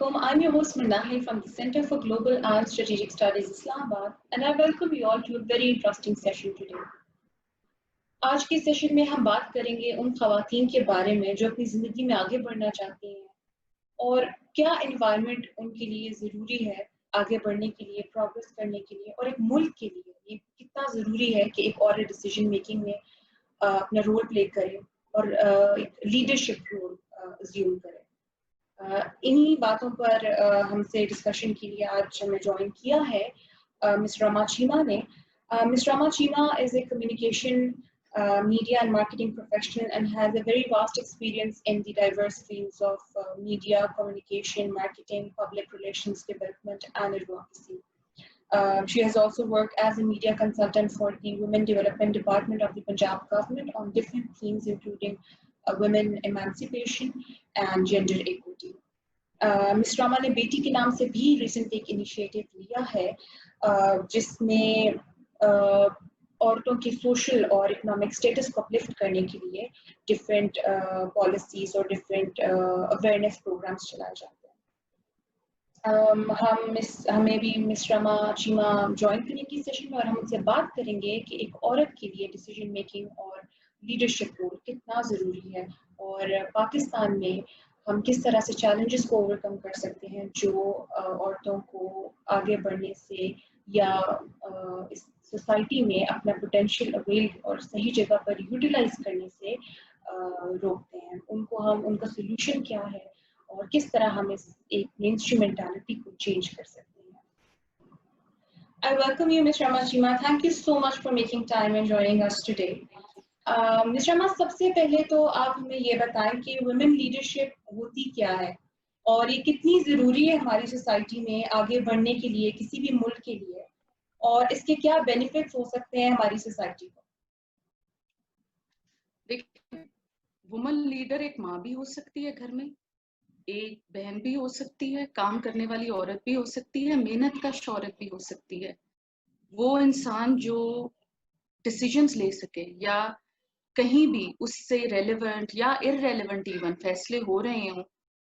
alaikum. I'm your host Manahil from the Center for Global and Strategic Studies, Islamabad, and I welcome you all to a very interesting session today. आज के session में हम बात करेंगे उन ख़वातीन के बारे में जो अपनी ज़िंदगी में आगे बढ़ना चाहती हैं और क्या एनवायरनमेंट उनके लिए ज़रूरी है आगे बढ़ने के लिए, प्रोग्रेस करने के लिए, और एक मुल्क के लिए ये कितना ज़रूरी है कि एक और डिसीजन मेकिंग में अपना रोल प्ले करे और एक लीडरशिप रोल अज्यूम करे। इन्हीं बातों पर हमसे डिस्कशन के लिए आज हमें ज्वाइन किया है मिस रमा चीमा ने। Miss Rama Cheema is a communication, media and marketing professional and has a very vast experience in the diverse fields of media, communication, marketing, public relations, development and advocacy. She has also worked as a media consultant for the Women Development Department of the Punjab government on different themes including women emancipation and gender equity. Miss Rama ने बेटी के नाम से भी recent एक initiative लिया है जिसमें औरतों की सोशल और इकोनॉमिक स्टेटस को अपलिफ्ट करने के लिए डिफरेंट पॉलिसीज और डिफरेंट अवेयरनेस प्रोग्राम्स चलाए जाते हैं। हमें भी मिस रमा चीमा ज्वाइन करने की सेशन में और हम उनसे बात करेंगे कि एक औरत के लिए डिसीजन मेकिंग और लीडरशिप रोल कितना ज़रूरी है और पाकिस्तान में हम किस तरह से चैलेंजेस को ओवरकम कर सकते हैं जो औरतों को आगे बढ़ने से या इस सोसाइटी में अपना पोटेंशियल अवेल और सही जगह पर यूटिलाइज करने से रोकते हैं। हम उनका सोल्यूशन क्या है और किस तरह हम इस एक मेनस्ट्रीम मेंटालिटी को चेंज कर सकते हैं। I welcome you, Ms. Rama Chima. Thank you so much for making time and joining us today. Miss Rama, सबसे पहले तो आप हमें ये बताएं कि वुमेन लीडरशिप होती क्या है और ये कितनी ज़रूरी है हमारी सोसाइटी में आगे बढ़ने के लिए, किसी भी मुल्क के लिए, और इसके क्या बेनिफिट्स हो सकते हैं हमारी सोसाइटी को। देखिए, वुमन लीडर एक माँ भी हो सकती है, घर में एक बहन भी हो सकती है, काम करने वाली औरत भी हो सकती है, मेहनत कश औरत भी हो सकती है। वो इंसान जो डिसीजंस ले सके या कहीं भी उससे रेलेवेंट या इररेलेवेंट इवन फैसले हो रहे हों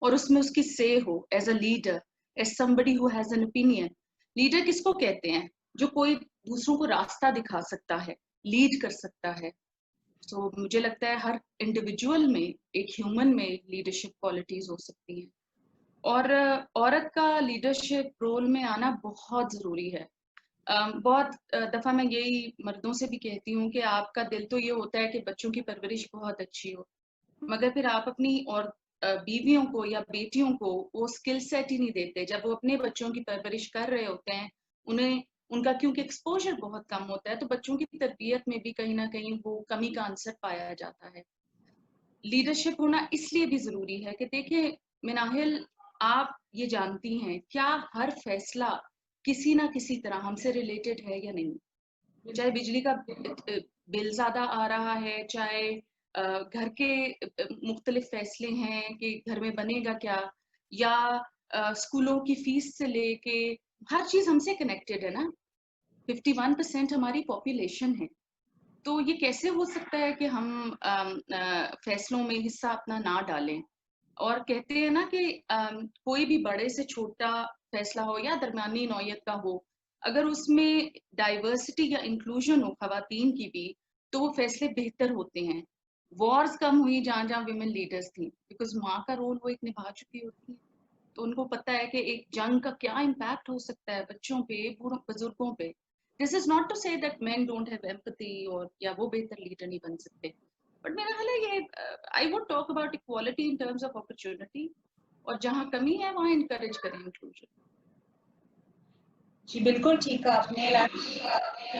और उसमें उसकी से हो as a leader, as somebody who has an opinion. Leader किसको कहते हैं? जो कोई दूसरों को रास्ता दिखा सकता है, लीड कर सकता है। तो मुझे लगता है हर इंडिविजुअल में, एक ह्यूमन में लीडरशिप क्वालिटीज हो सकती हैं और औरत का लीडरशिप रोल में आना बहुत जरूरी है। बहुत दफ़ा मैं यही मर्दों से भी कहती हूँ कि आपका दिल तो ये होता है कि बच्चों की परवरिश बहुत अच्छी हो, मगर फिर आप अपनी और बीवियों को या बेटियों को वो स्किल सेट ही नहीं देते। जब वो अपने बच्चों की परवरिश कर रहे होते हैं, उनका क्योंकि एक्सपोजर बहुत कम होता है, तो बच्चों की तरबियत में भी कहीं ना कहीं वो कमी का आंसर पाया जाता है। लीडरशिप होना इसलिए भी जरूरी है कि देखिए मिनाहिल, आप ये जानती हैं क्या हर फैसला किसी ना किसी तरह हमसे रिलेटेड है या नहीं। चाहे बिजली का बिल ज्यादा आ रहा है, चाहे घर के मुख्तलिफ फैसले हैं कि घर में बनेगा क्या, या स्कूलों की फीस से लेके हर चीज हमसे कनेक्टेड है ना। 51% हमारी पॉपुलेशन है, तो ये कैसे हो सकता है कि हम फैसलों में हिस्सा अपना ना डालें। और कहते हैं ना कि कोई भी बड़े से छोटा फैसला हो या दरमियानी नौयत का हो, अगर उसमें डाइवर्सिटी या इंक्लूजन हो खवातीन की भी, तो वो फैसले बेहतर होते हैं। वॉर्स कम हुई जहाँ जहाँ विमेन लीडर्स थी, बिकॉज माँ का रोल वो एक निभा चुकी होती है, तो उनको पता है कि एक जंग का क्या इम्पैक्ट हो सकता है बच्चों पे, बुजुर्गों पे। This is not to say that men don't have empathy और या वो बेहतर लीडर नहीं बन सकते, बट मेरा ख्याल है ये I would talk about equality in terms of opportunity, और जहाँ कमी है वहाँ इनकरेज करें इंक्लूजन। जी बिल्कुल ठीक है आपने।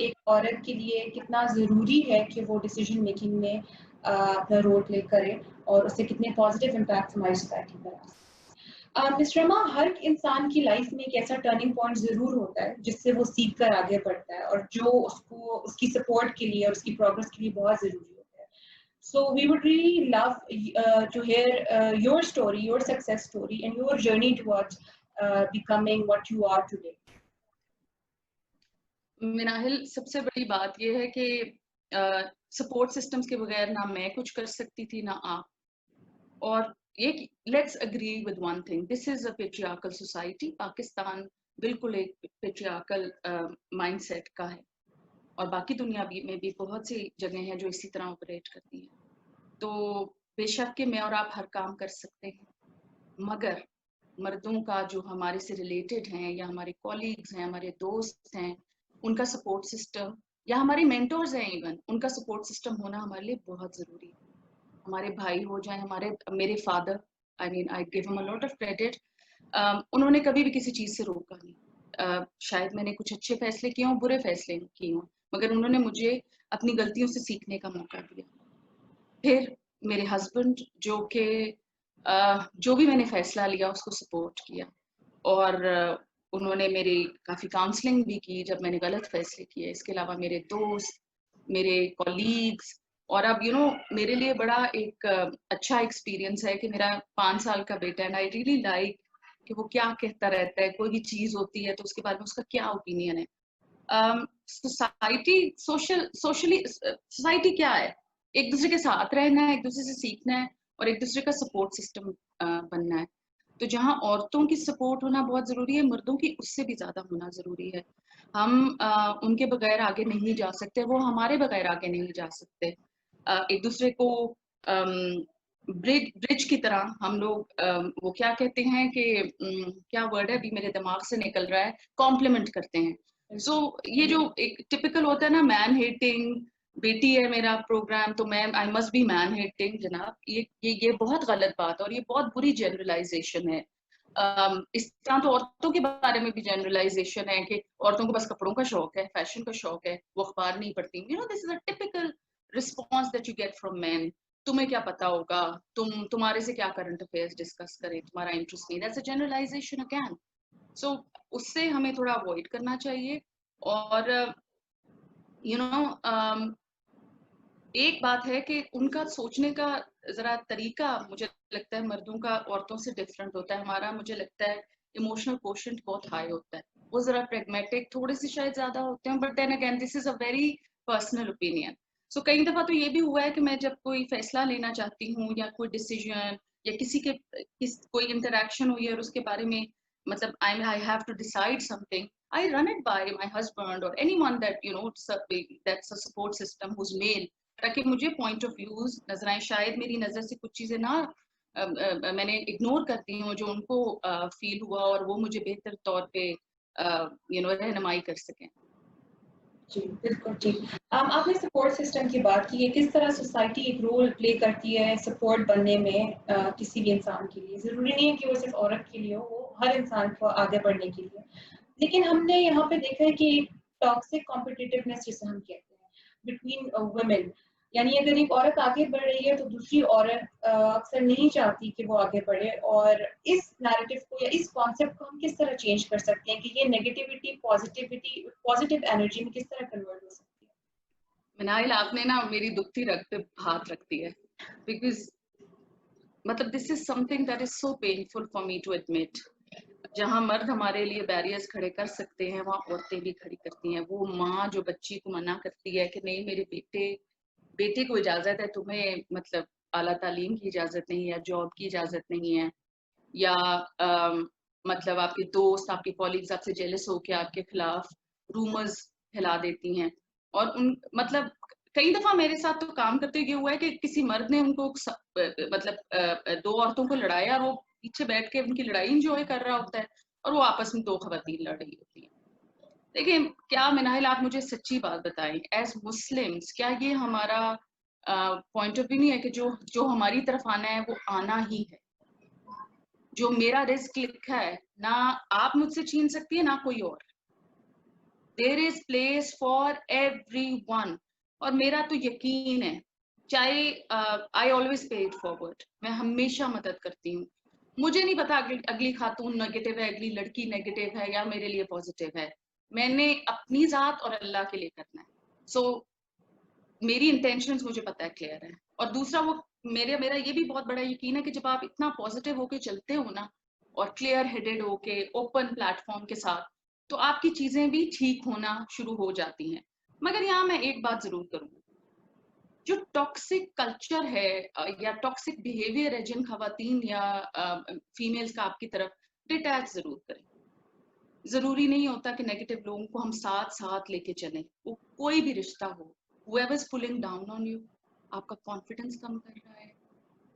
एक औरत के लिए कितना ज़रूरी है कि वो डिसीजन मेकिंग में अपना रोल प्ले करे और उससे कितने पॉजिटिव इम्पैक्ट हमारी सोसाइटी पर आ सकते हैं। मिस रमा, हर इंसान की लाइफ में एक ऐसा टर्निंग पॉइंट ज़रूर होता है जिससे वो सीख कर आगे बढ़ता है और जो उसको उसकी सपोर्ट के लिए और उसकी प्रोग्रेस के लिए बहुत ज़रूरी होता है। So we would really love to hear your story, your success story, and your journey towards becoming what you are today. Minahil, सबसे बड़ी बात यह है कि सपोर्ट सिस्टम्स के बगैर ना मैं कुछ कर सकती थी ना आप, और let's agree with one thing, this is a patriarchal society. Pakistan बिल्कुल एक patriarchal mindset का है, और बाकी दुनिया में भी बहुत सी जगह हैं जो इसी तरह ऑपरेट करती हैं. तो बेशक कि मैं और आप हर काम कर सकते हैं, मगर मर्दों का जो हमारे से रिलेटेड हैं या हमारे कॉलीग्स हैं, हमारे दोस्त हैं, उनका सपोर्ट सिस्टम, या हमारे मेंटोर्स हैं इवन, उनका सपोर्ट सिस्टम होना हमारे लिए बहुत ज़रूरी है. हमारे भाई हो जाए, मेरे father, I mean I give him a lot of credit, उन्होंने कभी भी किसी चीज़ से रोका नहीं. शायद मैंने कुछ अच्छे फैसले किए हों, बुरे फैसले किए हों, मगर उन्होंने मुझे अपनी गलतियों से सीखने का मौका दिया. फिर मेरे हस्बैंड जो भी मैंने फैसला लिया उसको सपोर्ट किया, और उन्होंने मेरी काफ़ी काउंसलिंग भी की जब मैंने गलत फैसले किए. इसके अलावा मेरे दोस्त, मेरे कॉलीग्स, और अब मेरे लिए बड़ा एक अच्छा एक्सपीरियंस है कि मेरा 5 साल का बेटा है, एंड आई रियली लाइक कि वो क्या कहता रहता है. कोई भी चीज़ होती है तो उसके बारे में उसका क्या ओपिनियन है. सोसाइटी क्या है? एक दूसरे के साथ रहना है, एक दूसरे से सीखना है, और एक दूसरे का सपोर्ट सिस्टम बनना है. तो जहाँ औरतों की सपोर्ट होना बहुत ज़रूरी है, मर्दों की उससे भी ज़्यादा होना ज़रूरी है. हम उनके बगैर आगे नहीं जा सकते, वो हमारे बगैर आगे नहीं जा सकते. एक दूसरे को ब्रिज की तरह हम लोग वो क्या कहते हैं कि क्या वर्ड है अभी मेरे दिमाग से निकल रहा है, कॉम्प्लीमेंट करते हैं. सो ये जो एक टिपिकल होता है ना, मैन हेटिंग, बेटी है मेरा प्रोग्राम तो मैं I must be man hating, जनाब, ये बहुत गलत बात है, और ये बहुत बुरी जनरलाइजेशन है. इस तरह तो औरतों के बारे में भी जनरलाइजेशन है कि औरतों को बस कपड़ों का शौक है, फैशन का शौक है, वो अखबार नहीं पढ़ती. This is a typical response that you get from man. तुम्हें क्या पता होगा, तुम्हारे से क्या करंट अफेयर्स डिस्कस करें, तुम्हारा इंटरेस्ट नहीं. That's a generalization again. So उससे हमें थोड़ा अवॉइड करना चाहिए. और एक बात है कि उनका सोचने का जरा तरीका मुझे लगता है मर्दों का औरतों से डिफरेंट होता है. हमारा मुझे लगता है इमोशनल कोशेंट बहुत हाई होता है, वो जरा प्रेगमेटिक थोड़े से शायद ज्यादा होते हैं. But then again this is a very personal opinion. So कई दफा तो ये भी हुआ है कि मैं जब कोई फैसला लेना चाहती हूँ या कोई डिसीजन या कोई इंटरेक्शन हुई है और उसके बारे में मतलब I have to decide something, I run it by my husband or anyone that that's a support system who's male, ताकि मुझे पॉइंट ऑफ व्यूज नजर आए. शायद मेरी नजर से कुछ चीजें ना मैंने इग्नोर करती हूँ जो उनको फील हुआ, और वो मुझे बेहतर तौर पे रहनुमाई कर सकें. जी बिल्कुल ठीक. आपने सपोर्ट सिस्टम की बात की है, किस तरह सोसाइटी एक रोल प्ले करती है सपोर्ट बनने में किसी भी इंसान के लिए. ज़रूरी नहीं है कि वो सिर्फ औरत के लिए हो, वो हर इंसान को आगे बढ़ने के लिए. लेकिन हमने यहाँ पे देखा है कि टॉक्सिक कॉम्पिटिटिवनेस जिसे हम कहते हैं बिटवीन वुमेन, यानी अगर एक औरत आगे बढ़ रही है तो दूसरी औरत अक्सर नहीं चाहती कि वो आगे बढ़े. और इस नैरेटिव को या इस कॉन्सेप्ट को हम किस तरह चेंज कर सकते हैं कि ये नेगेटिविटी पॉजिटिव एनर्जी में किस तरह कन्वर्ट हो सकती है. मिनाइल, आपने ना मेरी दुखती रग पे हाथ रख दिया, बिकॉज मतलब this is something that is so painful for me to admit. जहाँ मर्द हमारे लिए बैरियर्स खड़े कर सकते हैं, वहाँ औरतें भी खड़ी करती हैं. वो माँ जो बच्ची को मना करती है कि नहीं मेरे बेटे को इजाजत है, तुम्हें मतलब आला तालीम की इजाजत नहीं है, जॉब की इजाजत नहीं है, या मतलब आपके दोस्त आपके कॉलीग्स आपसे जेलस होकर आपके खिलाफ रूमर्स फैला देती हैं. और मतलब कई दफा मेरे साथ तो काम करते हुए हुआ है कि किसी मर्द ने उनको मतलब 2 औरतों को लड़ाया, और वो पीछे बैठ के उनकी लड़ाई इंजॉय कर रहा होता है, और वो आपस में 2 खवातीन लड़ रही होती हैं. देखिए क्या मिनाइल, आप मुझे सच्ची बात बताएं, एज मुस्लिम्स क्या ये हमारा पॉइंट ऑफ व्यू नहीं है कि जो हमारी तरफ आना है वो आना ही है. जो मेरा रिस्क लिखा है ना आप मुझसे छीन सकती है ना कोई और. There is place for everyone. और मेरा तो यकीन है, चाहे I always pay it forward, मैं हमेशा मदद करती हूँ. मुझे नहीं पता अगली खातून नेगेटिव है, अगली लड़की नेगेटिव है या मेरे लिए पॉजिटिव है. मैंने अपनी जात और अल्लाह के लिए करना है. सो मेरी इंटेंशंस मुझे पता है, क्लियर है. और दूसरा वो मेरा ये भी बहुत बड़ा यकीन है कि जब आप इतना पॉजिटिव होके चलते हो ना, और क्लियर हेडेड होके ओपन प्लेटफॉर्म के साथ, तो आपकी चीजें भी ठीक होना शुरू हो जाती हैं. मगर यहाँ मैं एक बात जरूर करूंगी, जो टॉक्सिक कल्चर है या टॉक्सिक बिहेवियर है जिन खवातीन या फीमेल्स का आपकी तरफ, डिटैच जरूर करें। जरूरी नहीं होता कि नेगेटिव लोगों को हम साथ साथ लेके चलें, वो कोई भी रिश्ता हो, whoever is pulling down on you, आपका कॉन्फिडेंस कम कर रहा है,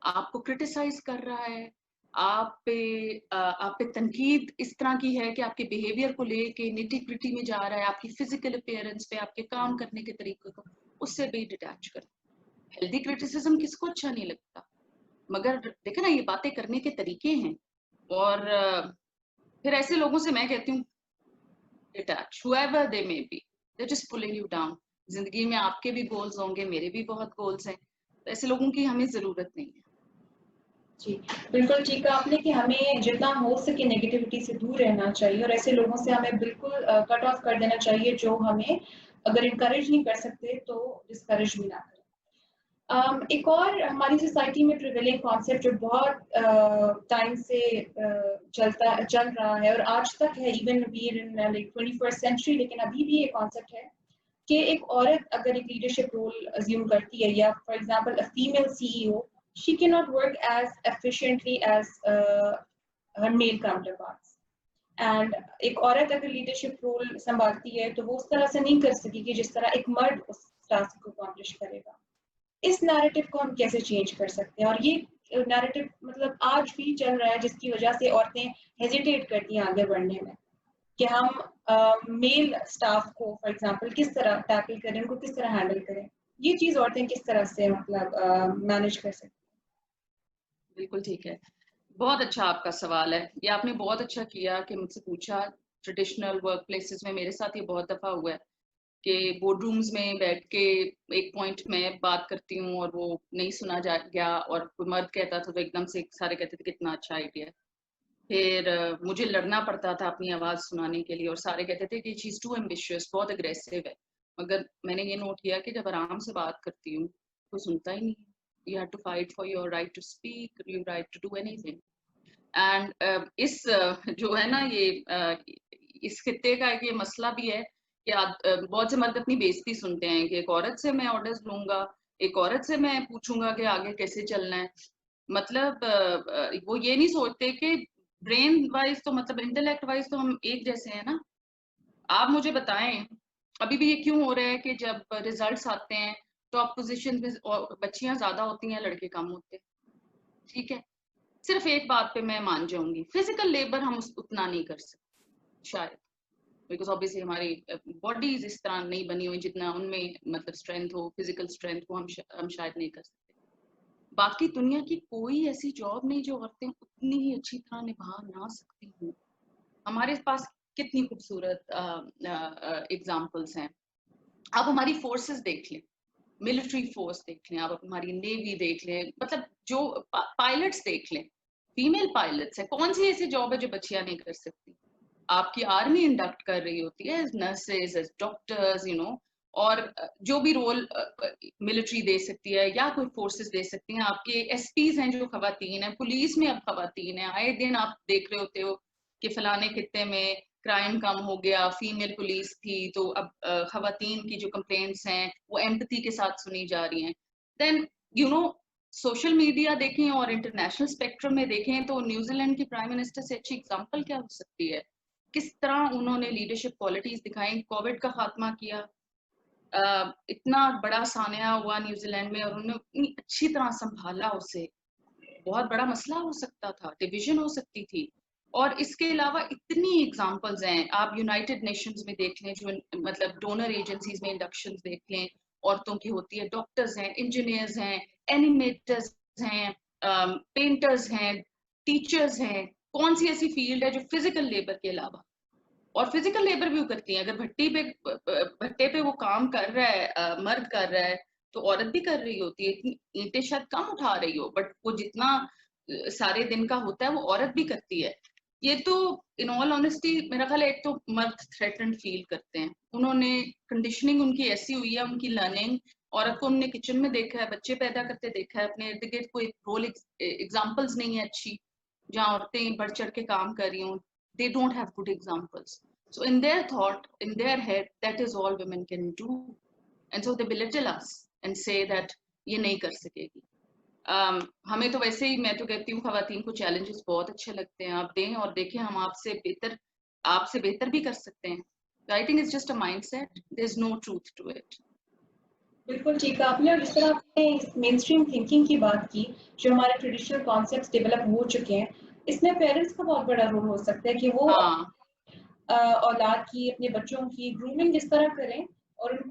आपको क्रिटिसाइज कर रहा है, आप पे तनकीद इस तरह की है कि आपके बिहेवियर को लेके निटी ग्रिटी में जा रहा है, आपकी फिजिकल अपीयरेंस पे, आपके काम करने के तरीके को, उससे भी डिटैच करें। हेल्दी क्रिटिसिज्म किसको अच्छा नहीं लगता, मगर देखे ना ये बातें करने के तरीके हैं। और फिर ऐसे लोगों से मैं कहती हूँ detach, whoever they may be, they're just pulling you down। जिंदगी में आपके भी गोल्स होंगे, मेरे भी बहुत गोल्स हैं, तो ऐसे लोगों की हमें जरूरत नहीं है। जी, बिल्कुल ठीक कहा आपने कि हमें जितना हो सके नेगेटिविटी से दूर रहना चाहिए और ऐसे लोगों से हमें बिल्कुल कट ऑफ कर देना चाहिए जो हमें अगर इनकरेज नहीं कर सकते तो डिस्करेज भी ना करें। एक और हमारी सोसाइटी में प्रिवेलिंग कॉन्सेप्ट जो बहुत टाइम से चल रहा है और आज तक है, even we in like 21st century, लेकिन अभी भी ये कॉन्सेप्ट है कि एक औरत अगर एक लीडरशिप रोल अज्यूम करती है या for example a female CEO, she cannot work as efficiently as her male counterparts, and एक औरत अगर लीडरशिप रोल संभालती है तो वो उस तरह से नहीं कर सकेगी जिस तरह एक मर्द उस टास्क को अकॉम्प्लिश करेगा। इस नैरेटिव को हम कैसे चेंज कर सकते हैं? और ये नैरेटिव मतलब आज भी चल रहा है जिसकी वजह से औरतें हेजिटेट करती हैं आगे बढ़ने में कि हम मेल स्टाफ को फॉर एग्जांपल किस तरह टैकल करें, उनको किस तरह हैंडल करें, ये चीज औरतें किस तरह से मतलब मैनेज कर सकती हैं? बिल्कुल ठीक है, बहुत अच्छा आपका सवाल है। ये आपने बहुत अच्छा किया कि मुझसे पूछा। ट्रेडिशनल वर्क प्लेसेस में मेरे साथ ये बहुत दफा हुआ है कि बोर्ड रूम्स में बैठ के एक पॉइंट में बात करती हूँ और वो नहीं सुना जा गया, और कोई मर्द कहता था तो एकदम से सारे कहते थे कितना अच्छा आइडिया है। फिर मुझे लड़ना पड़ता था अपनी आवाज सुनाने के लिए और सारे कहते थे कि शी इज टू एम्बिशियस, बहुत अग्रेसिव है। मगर मैंने ये नोट किया कि जब आराम से बात करती हूँ तो सुनता ही नहीं है। You have to fight for your right to speak, your right to do anything. And जो है ना ये इस खित्ते का एक ये मसला भी है कि बहुत से मर्द अपनी बेइज्जती सुनते हैं कि एक औरत से मैं ऑर्डर्स लूंगा, एक औरत से मैं पूछूंगा कि आगे कैसे चलना है। मतलब वो ये नहीं सोचते कि ब्रेन वाइज तो मतलब इंटेलेक्ट वाइज तो हम एक जैसे हैं ना। आप मुझे बताएं अभी भी ये क्यों हो रहा है कि जब रिजल्ट्स आते हैं टॉप पोजीशन में बच्चियां ज्यादा होती हैं, लड़के कम होते हैं। ठीक है, सिर्फ एक बात पे मैं मान जाऊंगी, फिजिकल लेबर हम उतना नहीं कर सकते शायद, बिकॉज ऑब्वियसली हमारी बॉडीज इस तरह नहीं बनी हुई जितना उनमें मतलब स्ट्रेंथ हो, फिजिकल स्ट्रेंथ को हम शायद नहीं कर सकते। बाकी दुनिया की कोई ऐसी जॉब नहीं जो औरतें उतनी ही अच्छी तरह निभा ना सकती हों। हमारे पास कितनी खूबसूरत एग्जाम्पल्स हैं। आप हमारी फोर्सेस देख लें, मिलिट्री फोर्स देख लें, आप हमारी नेवी देख लें, मतलब जो पायलट्स देख लें, फीमेल पायलट्स है। कौन सी ऐसी जॉब है जो बच्चियां नहीं कर सकती? आपकी आर्मी इंडक्ट कर रही होती है as nurses, as doctors, you know, और जो भी रोल मिलिट्री दे सकती है या कोई फोर्सेस दे सकती हैं। आपके एसपीज हैं जो खवातीन हैं, पुलिस में अब खवातीन हैं। आए दिन आप देख रहे होते हो कि फलाने खित्ते में क्राइम कम हो गया, फीमेल पुलिस थी, तो अब खवातीन की जो कंप्लेंट्स हैं वो एम्पैथी के साथ सुनी जा रही हैं। Then you know, social media देखें और इंटरनेशनल स्पेक्ट्रम में देखें तो न्यूजीलैंड की प्राइम मिनिस्टर से अच्छी एग्जांपल क्या हो सकती है? किस तरह उन्होंने लीडरशिप क्वालिटीज दिखाई, कोविड का खात्मा किया, इतना बड़ा सानिया हुआ न्यूजीलैंड में और उन्होंने इतनी अच्छी तरह संभाला उसे। बहुत बड़ा मसला हो सकता था, डिवीजन हो सकती थी। और इसके अलावा इतनी एग्जांपल्स हैं, आप यूनाइटेड नेशंस में देख लें, जो मतलब डोनर एजेंसीज में इंडक्शंस देख लें, औरतों की होती है। डॉक्टर्स हैं, इंजीनियर्स हैं, एनिमेटर्स हैं, पेंटर्स हैं, टीचर्स हैं। कौन सी ऐसी फील्ड है जो फिजिकल लेबर के अलावा, और फिजिकल लेबर भी करती है, अगर भट्टे पे वो काम कर रहा है, मर्द कर रहा है, तो औरत भी कर रही होती है। ईंटें शायद कम उठा रही हो, बट वो जितना सारे दिन का होता है वो औरत भी करती है। ये तो इन ऑल ऑनेस्टी मेरा ख्याल है, एक तो मर्द थ्रेटन्ड फील करते हैं, उन्होंने कंडीशनिंग उनकी ऐसी हुई है, उनकी लर्निंग, औरत को उन्होंने किचन में देखा है, बच्चे पैदा करते देखा है, अपने इर्द गिर्द कोई रोल एग्जाम्पल्स नहीं है अच्छी जहाँ औरतें बढ़ चढ़ के काम कर रही हूँ। They don't have good examples. So in their thought, in their head, that is all women can do. And so they belittle us and say that یہ نہیں کر سکے گی. ہمیں تو ویسے ہی میں تو کہتی ہوں خواتین کو چیلنجز بہت اچھے لگتے ہیں, آپ دیں اور دیکھیں ہم آپ سے بہتر بھی کر سکتے ہیں. I think it's just a mindset. There's no truth to it. بالکل ٹھیک ہے آپ نے. اور جس طرح آپ نے مین اسٹریم تھنکنگ کی بات کی, جو ہمارے ٹریڈیشنل کانسیپٹس ڈیولپ ہو چکے ہیں, اس میں پیرنٹس کا بہت بڑا رول ہو سکتا ہے کہ وہ اولاد کی, اپنے بچوں کی گرومنگ جس طرح کریں اور ان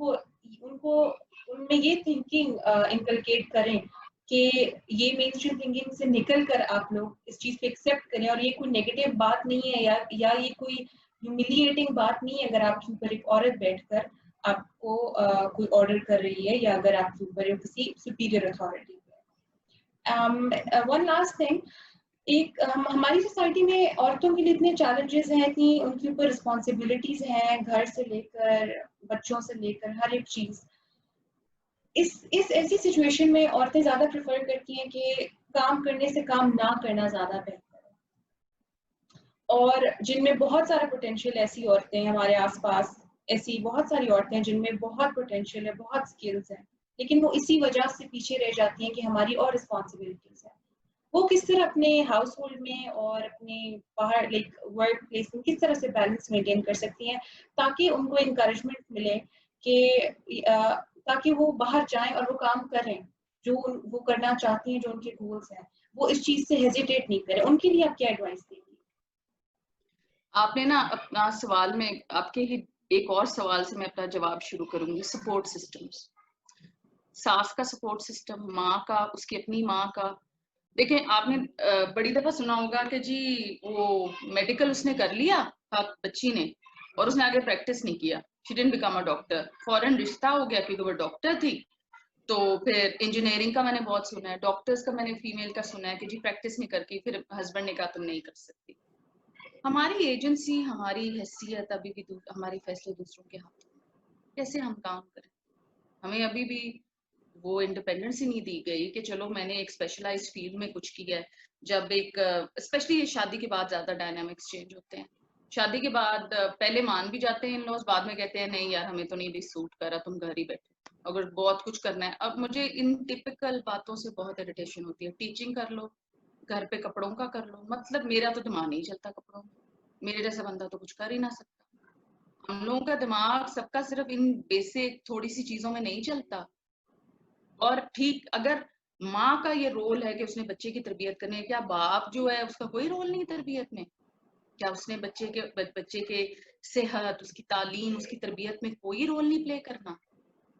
کو ان میں یہ تھنکنگ انکلکیٹ کریں کہ یہ مین اسٹریم تھنکنگ سے نکل کر آپ لوگ اس چیز پہ ایکسیپٹ کریں, اور یہ کوئی نیگیٹو بات نہیں ہے یا یہ کوئی ہیوملیٹنگ بات نہیں ہے اگر آپ کے اوپر ایک عورت بیٹھ کر آپ کو کوئی آرڈر کر رہی ہے یا اگر آپ کے اوپر کسی سپیریئر اتھارٹی ہے. ون لاسٹ تھنگ, ہماری سوسائٹی میں عورتوں کے لیے اتنے چیلنجز ہیں, اتنی ان کے اوپر رسپانسبلٹیز ہیں, گھر سے لے کر بچوں سے لے کر ہر ایک چیز. اس ایسی سچویشن میں عورتیں زیادہ پریفر کرتی ہیں کہ کام کرنے سے کام نہ کرنا زیادہ بہتر ہے, اور جن میں بہت سارا پوٹینشیل, ایسی عورتیں ہمارے آس پاس, ایسی بہت ساری عورتیں جن میں بہت پوٹینشیل ہے, بہت اسکلز ہیں, لیکن وہ اسی وجہ سے پیچھے رہ جاتی ہیں کہ ہماری اور رسپانسبلٹیز ہیں. وہ کس طرح اپنے ہاؤس ہولڈ میں اور اپنے باہر لائک ورک پلیس میں کس طرح سے بیلنس مینٹین کر سکتی ہیں تاکہ ان کو انکریجمنٹ ملے کہ تاکہ وہ باہر جائیں اور وہ کام کریں جو وہ کرنا چاہتی ہیں, جو ان کے گولس ہیں, وہ اس چیز سے ہیزیٹیٹ نہیں کریں. ان کے لیے آپ کیا ایڈوائس دیں گے؟ آپ نے نا اپنا سوال میں آپ کے ہی ایک اور سوال سے میں اپنا جواب شروع کروں گی. سپورٹ سسٹمز, ساس کا سپورٹ سسٹم, ماں کا, اس کی اپنی ماں کا. دیکھیں آپ نے بڑی دفعہ سنا ہوگا کہ جی وہ میڈیکل اس نے کر لیا بچی نے اور اس نے آگے پریکٹس نہیں کیا, she didn't become a doctor, فوراً رشتہ ہو گیا کیونکہ وہ ڈاکٹر تھی. تو پھر انجینئرنگ کا میں نے بہت سنا ہے, ڈاکٹرز کا میں نے فیمیل کا سنا ہے کہ جی پریکٹس نہیں کر کے پھر ہسبینڈ نے کہا تم نہیں کر سکتی. ہماری ایجنسی, ہماری حیثیت ابھی بھی ہمارے فیصلے دوسروں کے ہاتھ میں, کیسے ہم کام کریں. ہمیں ابھی بھی وہ انڈیپینڈنس ہی نہیں دی گئی کہ چلو میں نے ایک اسپیشلائز فیلڈ میں کچھ کیا ہے. جب ایک اسپیشلی شادی کے بعد زیادہ ڈائنامکس چینج ہوتے ہیں. شادی کے بعد پہلے مان بھی جاتے ہیں ان لوز, بعد میں کہتے ہیں نہیں یار ہمیں تو نہیں بھی سوٹ کرا, تم گھر ہی بیٹھے اگر بہت کچھ کرنا ہے. اب مجھے ان ٹپیکل باتوں سے بہت اریٹیشن ہوتی ہے. ٹیچنگ کر لو, گھر پہ کپڑوں کا کر لو, مطلب میرا تو دماغ نہیں چلتا کپڑوں میں, میرے جیسا بندہ تو کچھ کر ہی نہ سکتا. ہم لوگوں کا دماغ سب کا صرف ان بیسک تھوڑی سی چیزوں میں نہیں چلتا. اور ٹھیک اگر ماں کا یہ رول ہے کہ اس نے بچے کی تربیت کرنی ہے, کیا باپ جو ہے اس کا کوئی رول نہیں تربیت میں؟ کیا اس نے بچے کے صحت, اس کی تعلیم, اس کی تربیت میں کوئی رول نہیں پلے کرنا؟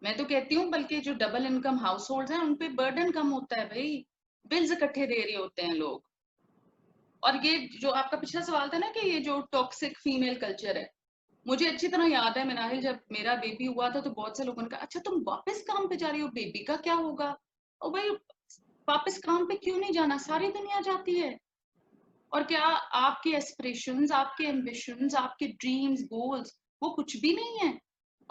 میں تو کہتی ہوں بلکہ جو ڈبل انکم ہاؤس ہولڈ ہیں ان پہ برڈن کم ہوتا ہے بھائی, بلز اکٹھے دے رہے ہوتے ہیں لوگ. اور یہ جو آپ کا پچھلا سوال تھا نا کہ یہ جو ٹاکسک فیمیل کلچر ہے, مجھے اچھی طرح یاد ہے مناہل جب میرا بیبی ہوا تھا تو بہت سے لوگوں نے کہا اچھا تم واپس کام پہ جا رہی ہو, بیبی کا کیا ہوگا؟ اور بھائی واپس کام پہ کیوں نہیں جانا, ساری دنیا جاتی ہے. اور کیا آپ کے ایسپریشنز, آپ کے ایمبیشنز, آپ کے ڈریمز, گولز وہ کچھ بھی نہیں ہے؟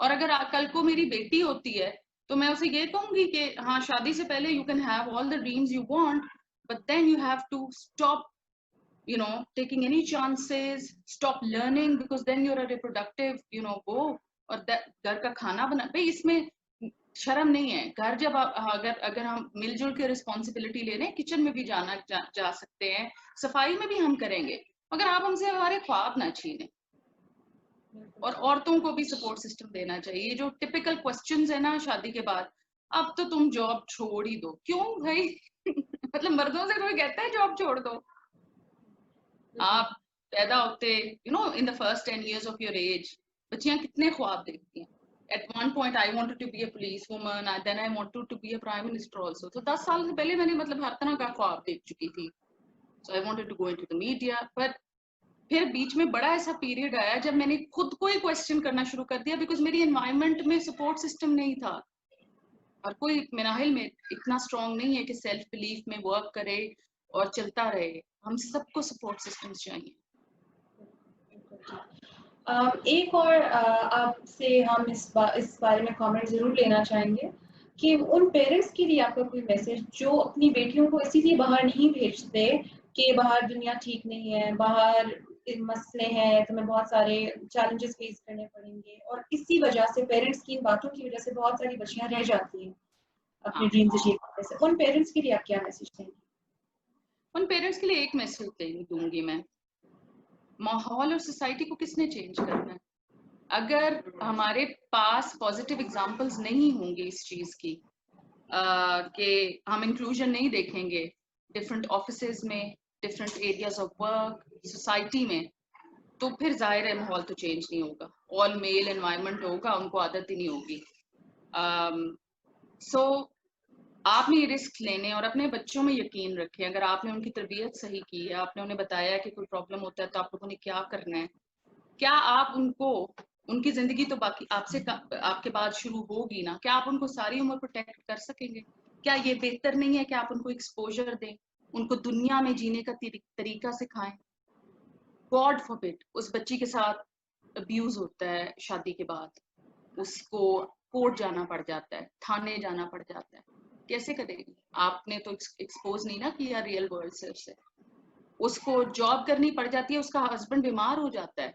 اور اگر کل کو میری بیٹی ہوتی ہے تو میں اسے یہ کہوں گی کہ ہاں شادی سے پہلے you can have all the dreams you want, but then you have to stop taking any chances, stop learning because then you're a reproductive, go. اور گھر کا کھانا بنا, بھائی اس میں شرم نہیں ہے. گھر جب اگر ہم مل جل کے رسپانسبلٹی لے رہے ہیں, کچن میں بھی جا سکتے ہیں, صفائی میں بھی ہم کریں گے, مگر آپ ہم سے ہمارے خواب نہ چھینیں. اور عورتوں کو بھی سپورٹ سسٹم دینا چاہیے. جو ٹپیکل کوسچنز ہیں نا شادی کے بعد, اب تو تم جاب چھوڑ ہی دو, کیوں بھائی مطلب مردوں سے کوئی کہتا ہے جاب چھوڑ دو؟ آپ پیدا ہوتے in the first 10 years of your age, بچیاں کتنے خواب دیکھتی ہیں. At one point I wanted to be a police woman, then I wanted to be a prime minister also. تو 10 سال سے پہلے میں نے مطلب ہر طرح کا خواب دیکھ چکی تھی. So I wanted to go into the media, but پھر بیچ میں بڑا ایسا پیریڈ آیا جب میں نے خود کو ہی کوشچن کرنا شروع کر دیا, بیکاز میری انوائرمنٹ میں سپورٹ سسٹم نہیں تھا. اور کوئی مناہل میں اتنا اسٹرانگ نہیں ہے کہ سیلف بلیف میں ورک کرے اور چلتا رہے. ہم سب کو سپورٹ سسٹم چاہیے. ایک اور آپ سے ہم اس بارے میں کامنٹ ضرور لینا چاہیں گے کہ ان پیرنٹس کے لیے آپ کا کوئی میسج جو اپنی بیٹیوں کو اسی لیے باہر نہیں بھیجتے کہ باہر دنیا ٹھیک نہیں ہے, باہر مسئلے ہیں, تمہیں بہت سارے چیلنجز فیس کرنے پڑیں گے, اور اسی وجہ سے پیرنٹس کی ان باتوں کی وجہ سے بہت ساری بچیاں رہ جاتی ہیں. अपने ड्रीम्स अचीव करने से, उन पेरेंट्स के लिए आप क्या मैसेज देंगे? उन पेरेंट्स के लिए एक मैसेज दूंगी मैं, माहौल और सोसाइटी को किसने चेंज करना है? अगर हमारे पास पॉजिटिव एग्जांपल्स नहीं होंगे इस चीज की कि हम इंक्लूजन नहीं देखेंगे डिफरेंट ऑफिसेज में, different areas of work, society में, तो फिर जाहिर है माहौल तो चेंज नहीं होगा। ऑल मेल एनवायरनमेंट होगा, उनको आदत ही नहीं होगी। सो आपने ये रिस्क लेने और अपने बच्चों में यकीन रखें। अगर आपने उनकी तरबियत सही की है, आपने उन्हें बताया कि कोई प्रॉब्लम होता है तो आप लोगों ने क्या करना है, क्या आप उनको, उनकी जिंदगी तो बाकी आपसे आपके बाद शुरू होगी ना, क्या आप उनको सारी उम्र प्रोटेक्ट कर सकेंगे? क्या ये बेहतर नहीं है कि आप उनको एक्सपोजर दें, उनको दुनिया में जीने का तरीका सिखाएं? गॉड फॉरबिड उस बच्ची के साथ अब्यूज होता है शादी के बाद, उसको कोर्ट जाना पड़ जाता है, थाने जाना पड़ जाता है, कैसे करेगी? आपने तो एक्सपोज नहीं ना किया रियल वर्ल्ड से उसे। उसको जॉब करनी पड़ जाती है, उसका हस्बैंड बीमार हो जाता है,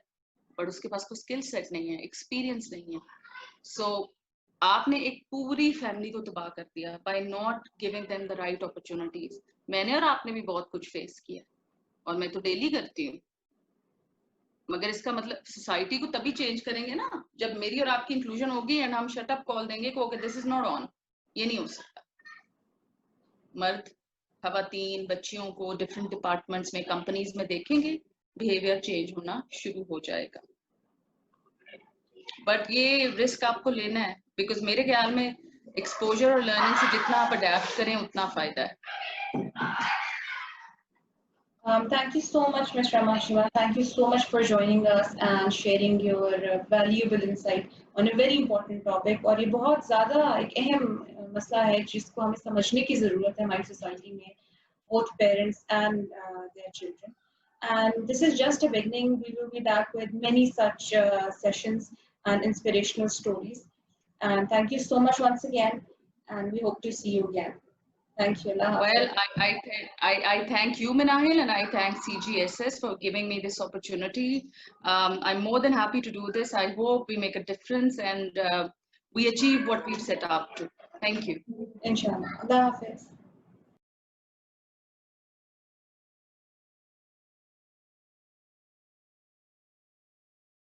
बट उसके पास कोई स्किल सेट नहीं है, एक्सपीरियंस नहीं है। सो आपने एक पूरी फैमिली को तबाह कर दिया by not giving them the right opportunities. मैंने और आपने भी बहुत कुछ फेस किया और मैं तो डेली करती हूँ, मगर इसका मतलब सोसाइटी को तभी चेंज करेंगे ना जब मेरी और आपकी इंक्लूजन होगी एंड हम शट अप कॉल देंगे कि okay this is not on. ये नहीं हो सकता। मर्द, खवातीन, बच्चियों को डिफरेंट डिपार्टमेंट्स में, कंपनीज में देखेंगे, बिहेवियर चेंज होना शुरू हो जाएगा। बट ये रिस्क आपको लेना है, बिकॉज मेरे ख्याल में एक्सपोजर और लर्निंग से जितना आप अडेप्ट करें उतना फायदा है। Thank you so much, Ms. Ramashima. Thank you so much for joining us and sharing your valuable insight on a very important topic. और ये बहुत ज़्यादा एक अहम मसला है जिसको हमें समझने की ज़रूरत है हमारी सोसाइटी में, both parents and their children. And this is just a beginning. We will be back with many such sessions and inspirational stories. And thank you so much once again, and we hope to see you again. Thank you. Well, I thank you, Minahil, and I thank CGSS for giving me this opportunity. I'm more than happy to do this. I hope we make a difference and we achieve what we've set up to. Thank you. Inshallah. Allah Hafiz.